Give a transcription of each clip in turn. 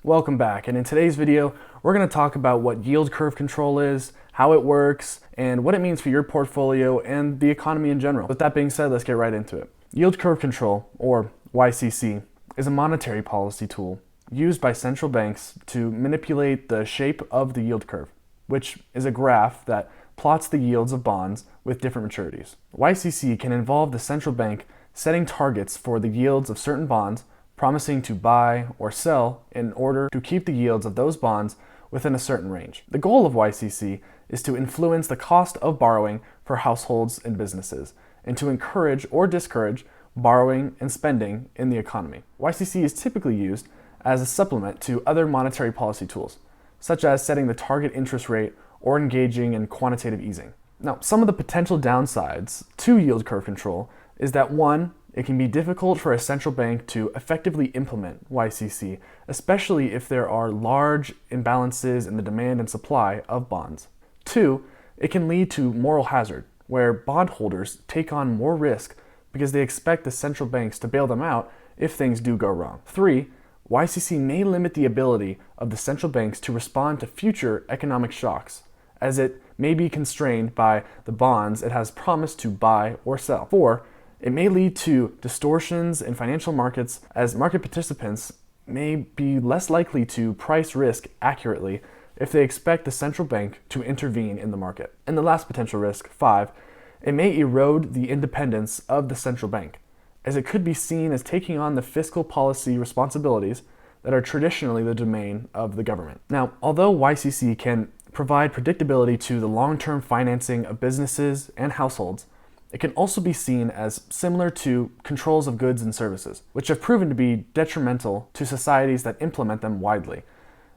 Welcome back, and in today's video, we're going to talk about what yield curve control is, how it works, and what it means for your portfolio and the economy in general. With that being said, let's get right into it. Yield curve control, or YCC, is a monetary policy tool used by central banks to manipulate the shape of the yield curve, which is a graph that plots the yields of bonds with different maturities. YCC can involve the central bank setting targets for the yields of certain bonds, promising to buy or sell in order to keep the yields of those bonds within a certain range. The goal of YCC is to influence the cost of borrowing for households and businesses, and to encourage or discourage borrowing and spending in the economy. YCC is typically used as a supplement to other monetary policy tools, such as setting the target interest rate or engaging in quantitative easing. Now, some of the potential downsides to yield curve control is that one, it can be difficult for a central bank to effectively implement YCC, especially if there are large imbalances in the demand and supply of bonds. Two, it can lead to moral hazard, where bondholders take on more risk because they expect the central banks to bail them out if things do go wrong. Three, YCC may limit the ability of the central banks to respond to future economic shocks, as it may be constrained by the bonds it has promised to buy or sell. Four, it may lead to distortions in financial markets, as market participants may be less likely to price risk accurately if they expect the central bank to intervene in the market. And the last potential risk, five, it may erode the independence of the central bank, as it could be seen as taking on the fiscal policy responsibilities that are traditionally the domain of the government. Now, although YCC can provide predictability to the long-term financing of businesses and households, it can also be seen as similar to controls of goods and services, which have proven to be detrimental to societies that implement them widely.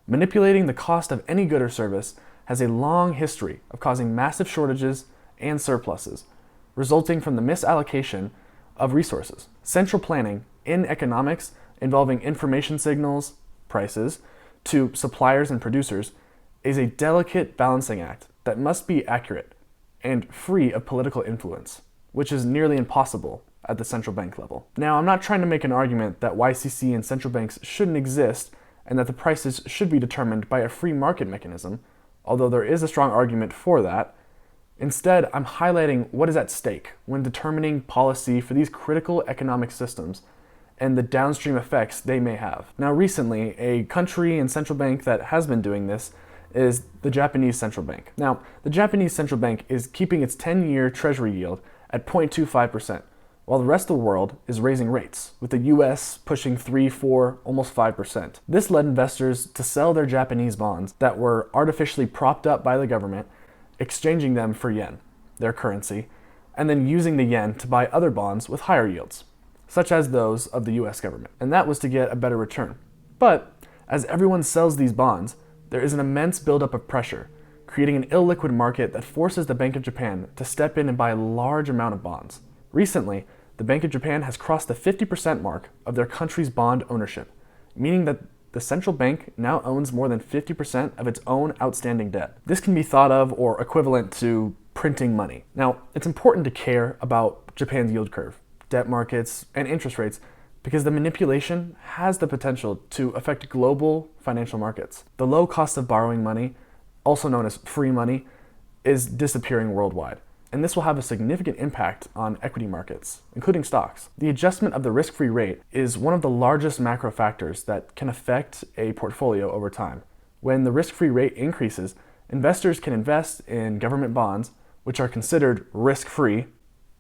Manipulating the cost of any good or service has a long history of causing massive shortages and surpluses, resulting from the misallocation of resources. Central planning in economics, involving information signals, prices, to suppliers and producers, is a delicate balancing act that must be accurate and free of political influence, which is nearly impossible at the central bank level. Now, I'm not trying to make an argument that YCC and central banks shouldn't exist and that the prices should be determined by a free market mechanism, although there is a strong argument for that. Instead, I'm highlighting what is at stake when determining policy for these critical economic systems and the downstream effects they may have. Now, recently, a country and central bank that has been doing this is the Japanese central bank. Now, the Japanese central bank is keeping its 10-year treasury yield at 0.25%, while the rest of the world is raising rates, with the US pushing 3, 4, almost 5%. This led investors to sell their Japanese bonds that were artificially propped up by the government, exchanging them for yen, their currency, and then using the yen to buy other bonds with higher yields, such as those of the US government. And that was to get a better return. But as everyone sells these bonds, there is an immense buildup of pressure, creating an illiquid market that forces the Bank of Japan to step in and buy a large amount of bonds. Recently, the Bank of Japan has crossed the 50% mark of their country's bond ownership, meaning that the central bank now owns more than 50% of its own outstanding debt. This can be thought of or equivalent to printing money. Now, it's important to care about Japan's yield curve, debt markets, and interest rates, because the manipulation has the potential to affect global financial markets. The low cost of borrowing money, also known as free money, is disappearing worldwide, and this will have a significant impact on equity markets, including stocks. The adjustment of the risk-free rate is one of the largest macro factors that can affect a portfolio over time. When the risk-free rate increases, investors can invest in government bonds, which are considered risk-free,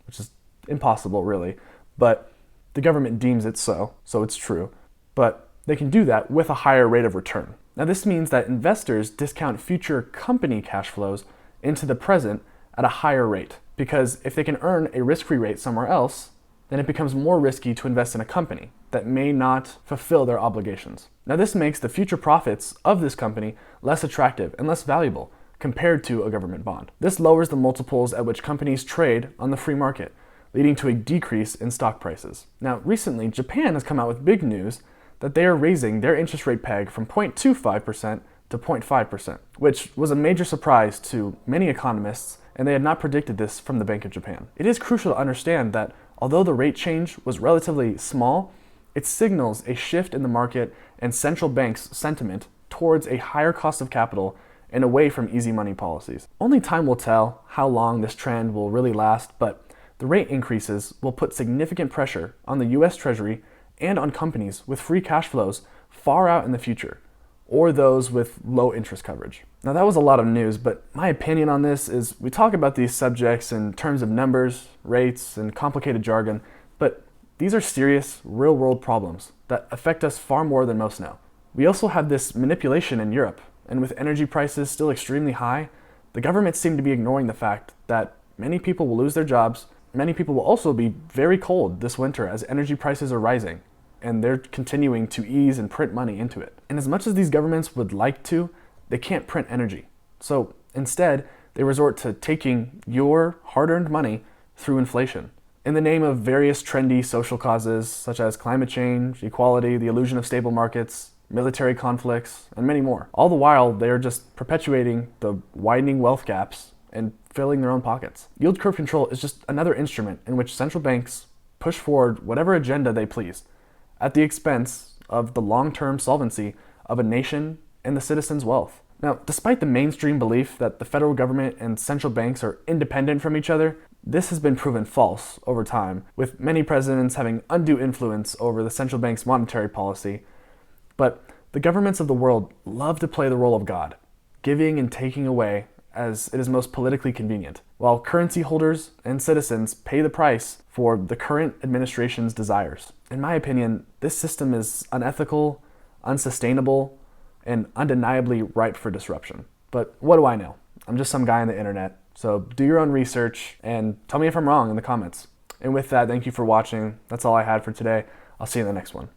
which is impossible really, but the government deems it so it's true, but they can do that with a higher rate of return. Now, this means that investors discount future company cash flows into the present at a higher rate, because if they can earn a risk-free rate somewhere else, then it becomes more risky to invest in a company that may not fulfill their obligations. Now, this makes the future profits of this company less attractive and less valuable compared to a government bond. This lowers the multiples at which companies trade on the free market, leading to a decrease in stock prices. Now, recently, Japan has come out with big news that they are raising their interest rate peg from 0.25% to 0.5%, which was a major surprise to many economists, and they had not predicted this from the Bank of Japan. It is crucial to understand that although the rate change was relatively small, it signals a shift in the market and central banks' sentiment towards a higher cost of capital and away from easy money policies. Only time will tell how long this trend will really last, but the rate increases will put significant pressure on the US Treasury and on companies with free cash flows far out in the future, or those with low interest coverage. Now that was a lot of news, but my opinion on this is we talk about these subjects in terms of numbers, rates, and complicated jargon, but these are serious, real-world problems that affect us far more than most know. We also have this manipulation in Europe, and with energy prices still extremely high, the government seem to be ignoring the fact that many people will lose their jobs. Many people will also be very cold this winter as energy prices are rising, and they're continuing to ease and print money into it. And as much as these governments would like to, they can't print energy. So instead, they resort to taking your hard-earned money through inflation in the name of various trendy social causes such as climate change, equality, the illusion of stable markets, military conflicts, and many more. All the while, they are just perpetuating the widening wealth gaps and filling their own pockets. Yield curve control is just another instrument in which central banks push forward whatever agenda they please, at the expense of the long-term solvency of a nation and the citizens' wealth. Now, despite the mainstream belief that the federal government and central banks are independent from each other, this has been proven false over time, with many presidents having undue influence over the central bank's monetary policy. But the governments of the world love to play the role of God, giving and taking away as it is most politically convenient, while currency holders and citizens pay the price for the current administration's desires. In my opinion, this system is unethical, unsustainable, and undeniably ripe for disruption. But what do I know? I'm just some guy on the internet, so do your own research and tell me if I'm wrong in the comments. And with that, thank you for watching. That's all I had for today. I'll see you in the next one.